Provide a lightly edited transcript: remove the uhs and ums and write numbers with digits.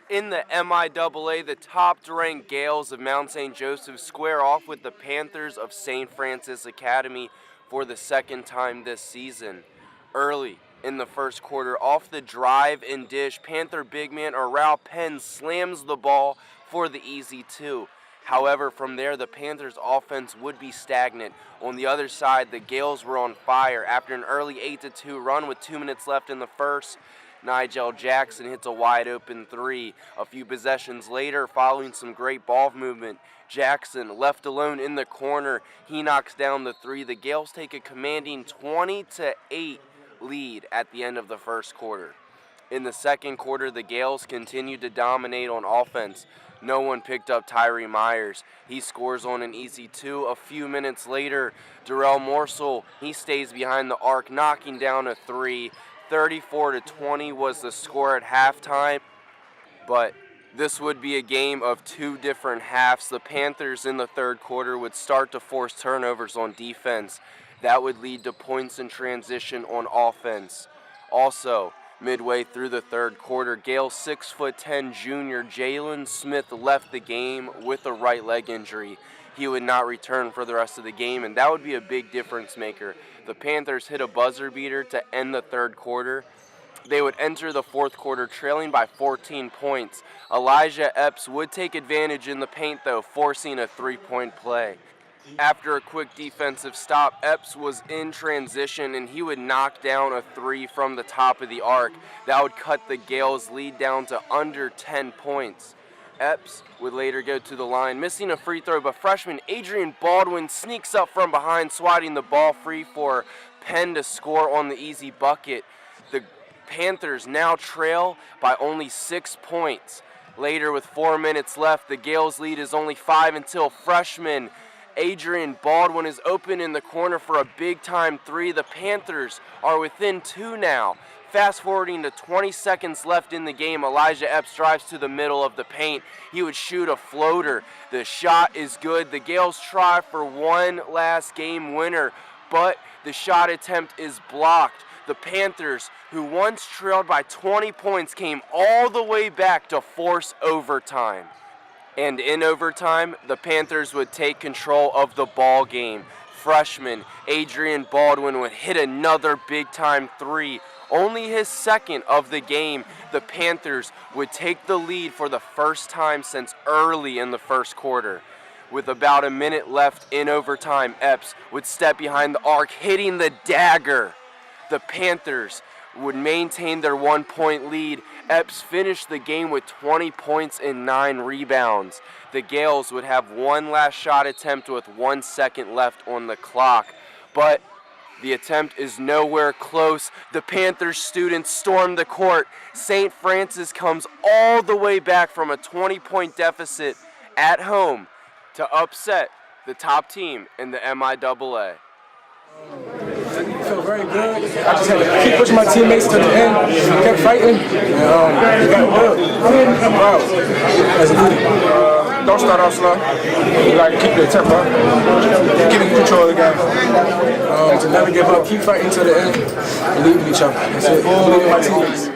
In the MIAA, the top-ranked Gales of Mount St. Joseph square off with the Panthers of St. Francis Academy for the second time this season. Early in the first quarter, off the drive and dish, Panther big man Aral Penn slams the ball for the easy two. However, from there, the Panthers' offense would be stagnant. On the other side, the Gales were on fire. After an early 8-2 run with 2 minutes left in the first, Nigel Jackson hits a wide-open three. A few possessions later, following some great ball movement, Jackson, left alone in the corner, he knocks down the three. The Gales take a commanding 20-8 lead at the end of the first quarter. In the second quarter, the Gales continued to dominate on offense. No one picked up Tyree Myers. He scores on an easy two. A few minutes later, Darrell Morsell, he stays behind the arc, knocking down a three. 34-20 was the score at halftime, but this would be a game of two different halves. The Panthers in the third quarter would start to force turnovers on defense. That would lead to points in transition on offense. Also, midway through the third quarter, Gale 6'10" junior Jalen Smith left the game with a right leg injury. He would not return for the rest of the game, and that would be a big difference maker. The Panthers hit a buzzer beater to end the third quarter. They would enter the fourth quarter trailing by 14 points. Elijah Epps would take advantage in the paint, though, forcing a three-point play. After a quick defensive stop, Epps was in transition, and he would knock down a three from the top of the arc. That would cut the Gales' lead down to under 10 points. Epps would later go to the line, missing a free throw, but freshman Adrian Baldwin sneaks up from behind, swatting the ball free for Penn to score on the easy bucket. The Panthers now trail by only 6 points. Later, with 4 minutes left, the Gales' lead is only 5 until freshman Adrian Baldwin is open in the corner for a big-time three. The Panthers are within 2 now. Fast forwarding to 20 seconds left in the game, Elijah Epps drives to the middle of the paint. He would shoot a floater. The shot is good. The Gales try for one last game winner, but the shot attempt is blocked. The Panthers, who once trailed by 20 points, came all the way back to force overtime. And in overtime, the Panthers would take control of the ball game. Freshman Adrian Baldwin would hit another big-time three. Only his second of the game. The Panthers would take the lead for the first time since early in the first quarter. With about a minute left in overtime, Epps would step behind the arc, hitting the dagger. The Panthers would maintain their 1-point lead. Epps finished the game with 20 points and 9 rebounds. The Gales would have one last shot attempt with 1 second left on the clock, but the attempt is nowhere close. The Panthers students storm the court. St. Francis comes all the way back from a 20-point deficit at home to upset the top team in the MIAA. I feel very good. I just had to keep pushing my teammates to the end. We kept fighting. And, we got good. I'm proud as a leader. Don't start off slow. You got to keep the tempo. Keep control of the game. To never give up. Keep fighting to the end. Believe in each other. That's it. Believe in my teammates.